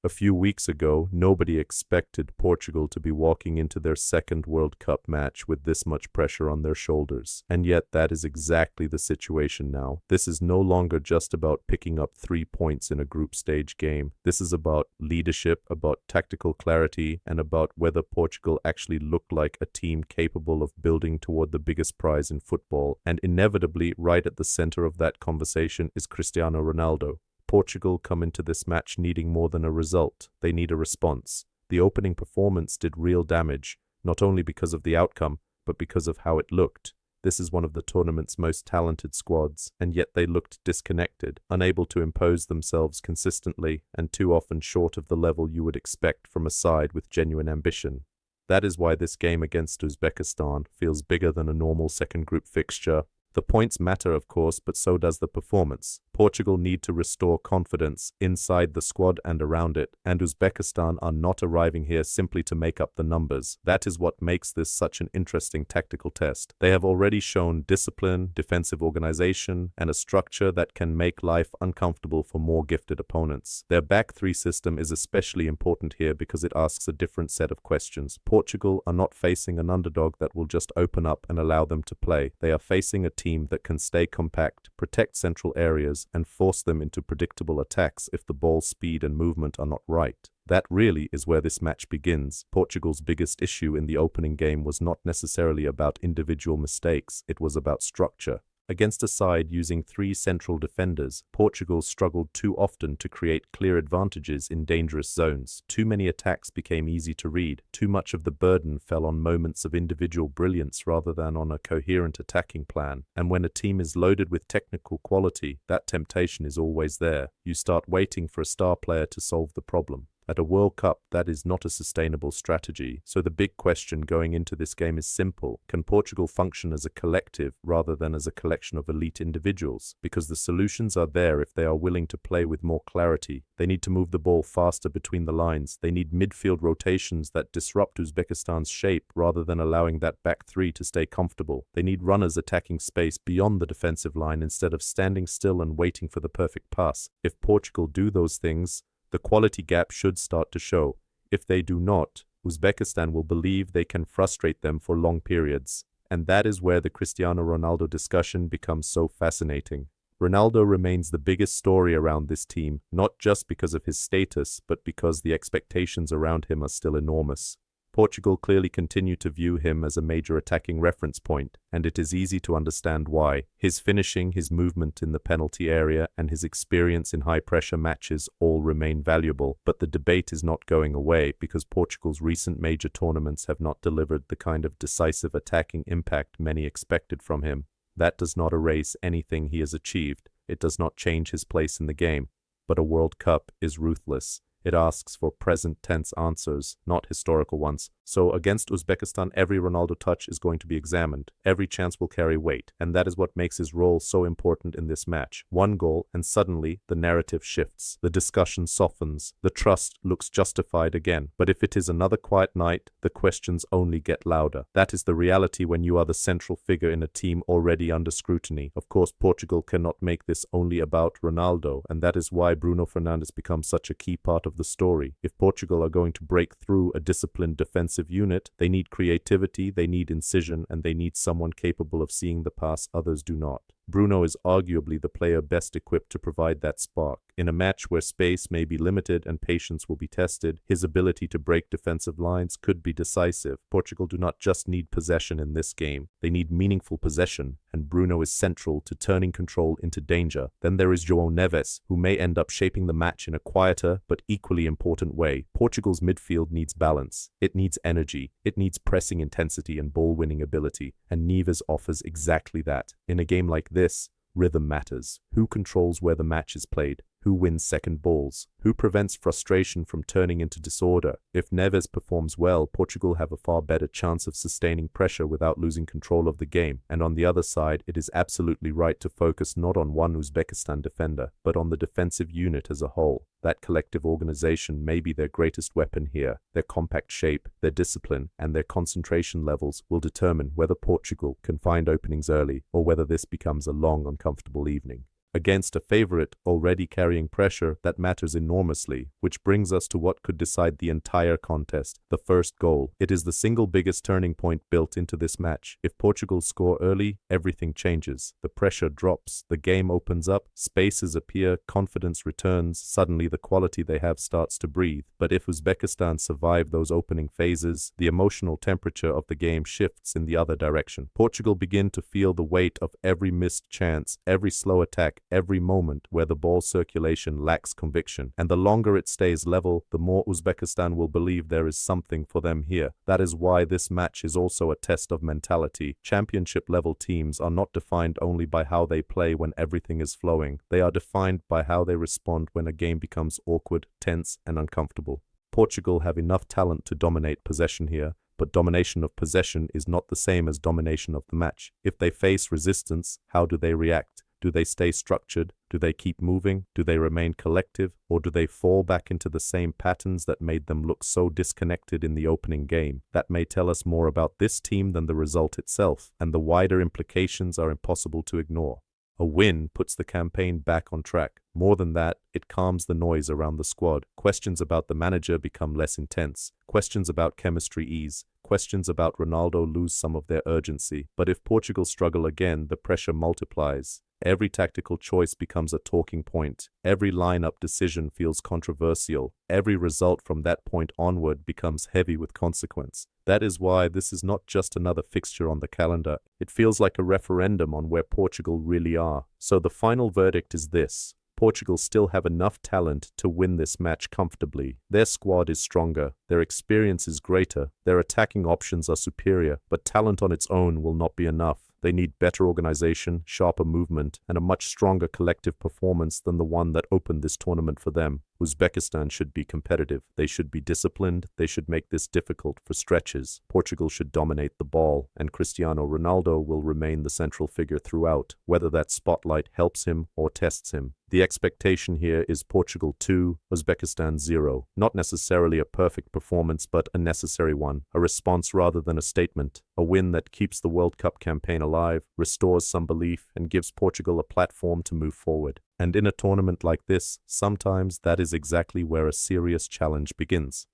A few weeks ago, nobody expected Portugal to be walking into their second World Cup match with this much pressure on their shoulders. And yet that is exactly the situation now. This is no longer just about picking up 3 points in a group stage game. This is about leadership, about tactical clarity, and about whether Portugal actually look like a team capable of building toward the biggest prize in football. And inevitably, right at the center of that conversation is Cristiano Ronaldo. Portugal come into this match needing more than a result. They need a response. The opening performance did real damage, not only because of the outcome, but because of how it looked. This is one of the tournament's most talented squads, and yet they looked disconnected, unable to impose themselves consistently, and too often short of the level you would expect from a side with genuine ambition. That is why this game against Uzbekistan feels bigger than a normal second group fixture. The points matter, of course, but so does the performance. Portugal need to restore confidence inside the squad and around it, and Uzbekistan are not arriving here simply to make up the numbers. That is what makes this such an interesting tactical test. They have already shown discipline, defensive organization, and a structure that can make life uncomfortable for more gifted opponents. Their back three system is especially important here because it asks a different set of questions. Portugal are not facing an underdog that will just open up and allow them to play. They are facing a team that can stay compact, protect central areas, and force them into predictable attacks if the ball's speed and movement are not right. That really is where this match begins. Portugal's biggest issue in the opening game was not necessarily about individual mistakes, it was about structure. Against a side using 3 central defenders, Portugal struggled too often to create clear advantages in dangerous zones. Too many attacks became easy to read. Too much of the burden fell on moments of individual brilliance rather than on a coherent attacking plan. And when a team is loaded with technical quality, that temptation is always there. You start waiting for a star player to solve the problem. At a World Cup, that is not a sustainable strategy. So the big question going into this game is simple. Can Portugal function as a collective rather than as a collection of elite individuals? Because the solutions are there if they are willing to play with more clarity. They need to move the ball faster between the lines. They need midfield rotations that disrupt Uzbekistan's shape rather than allowing that back three to stay comfortable. They need runners attacking space beyond the defensive line instead of standing still and waiting for the perfect pass. If Portugal do those things, the quality gap should start to show. If they do not, Uzbekistan will believe they can frustrate them for long periods. And that is where the Cristiano Ronaldo discussion becomes so fascinating. Ronaldo remains the biggest story around this team, not just because of his status, but because the expectations around him are still enormous. Portugal clearly continue to view him as a major attacking reference point, and it is easy to understand why. His finishing, his movement in the penalty area, and his experience in high-pressure matches all remain valuable, but the debate is not going away because Portugal's recent major tournaments have not delivered the kind of decisive attacking impact many expected from him. That does not erase anything he has achieved. It does not change his place in the game. But a World Cup is ruthless. It asks for present tense answers, not historical ones. So against Uzbekistan, every Ronaldo touch is going to be examined. Every chance will carry weight, and that is what makes his role so important in this match. One goal, and suddenly the narrative shifts. The discussion softens. The trust looks justified again. But if it is another quiet night, the questions only get louder. That is the reality when you are the central figure in a team already under scrutiny. Of course, Portugal cannot make this only about Ronaldo, and that is why Bruno Fernandes becomes such a key part of the story. If Portugal are going to break through a disciplined defensive unit, they need creativity, they need incision, and they need someone capable of seeing the pass others do not. Bruno is arguably the player best equipped to provide that spark. In a match where space may be limited and patience will be tested, his ability to break defensive lines could be decisive. Portugal do not just need possession in this game, they need meaningful possession, and Bruno is central to turning control into danger. Then there is João Neves, who may end up shaping the match in a quieter but equally important way. Portugal's midfield needs balance. It needs energy. It needs pressing intensity and ball-winning ability, and Neves offers exactly that. In a game like this, rhythm matters. Who controls where the match is played? Who wins second balls? Who prevents frustration from turning into disorder? If Neves performs well, Portugal have a far better chance of sustaining pressure without losing control of the game. And on the other side, it is absolutely right to focus not on one Uzbekistan defender, but on the defensive unit as a whole. That collective organization may be their greatest weapon here. Their compact shape, their discipline, and their concentration levels will determine whether Portugal can find openings early or whether this becomes a long, uncomfortable evening. Against a favorite already carrying pressure, that matters enormously, which brings us to what could decide the entire contest, the first goal. It is the single biggest turning point built into this match. If Portugal score early, everything changes. The pressure drops, the game opens up, spaces appear, confidence returns, suddenly the quality they have starts to breathe. But if Uzbekistan survive those opening phases, the emotional temperature of the game shifts in the other direction. Portugal begin to feel the weight of every missed chance, every slow attack, every moment where the ball circulation lacks conviction. And the longer it stays level, the more Uzbekistan will believe there is something for them here. That is why this match is also a test of mentality. Championship-level teams are not defined only by how they play when everything is flowing. They are defined by how they respond when a game becomes awkward, tense, and uncomfortable. Portugal have enough talent to dominate possession here, but domination of possession is not the same as domination of the match. If they face resistance, how do they react? Do they stay structured? Do they keep moving? Do they remain collective? Or do they fall back into the same patterns that made them look so disconnected in the opening game? That may tell us more about this team than the result itself, and the wider implications are impossible to ignore. A win puts the campaign back on track. More than that, it calms the noise around the squad. Questions about the manager become less intense. Questions about chemistry ease. Questions about Ronaldo lose some of their urgency. But if Portugal struggle again, the pressure multiplies. Every tactical choice becomes a talking point. Every lineup decision feels controversial. Every result from that point onward becomes heavy with consequence. That is why this is not just another fixture on the calendar. It feels like a referendum on where Portugal really are. So the final verdict is this. Portugal still have enough talent to win this match comfortably. Their squad is stronger, their experience is greater, their attacking options are superior, but talent on its own will not be enough. They need better organization, sharper movement, and a much stronger collective performance than the one that opened this tournament for them. Uzbekistan should be competitive. They should be disciplined. They should make this difficult for stretches. Portugal should dominate the ball, and Cristiano Ronaldo will remain the central figure throughout, whether that spotlight helps him or tests him. The expectation here is Portugal 2, Uzbekistan 0. Not necessarily a perfect performance, but a necessary one. A response rather than a statement. A win that keeps the World Cup campaign alive, restores some belief, and gives Portugal a platform to move forward. And in a tournament like this, sometimes that is exactly where a serious challenge begins.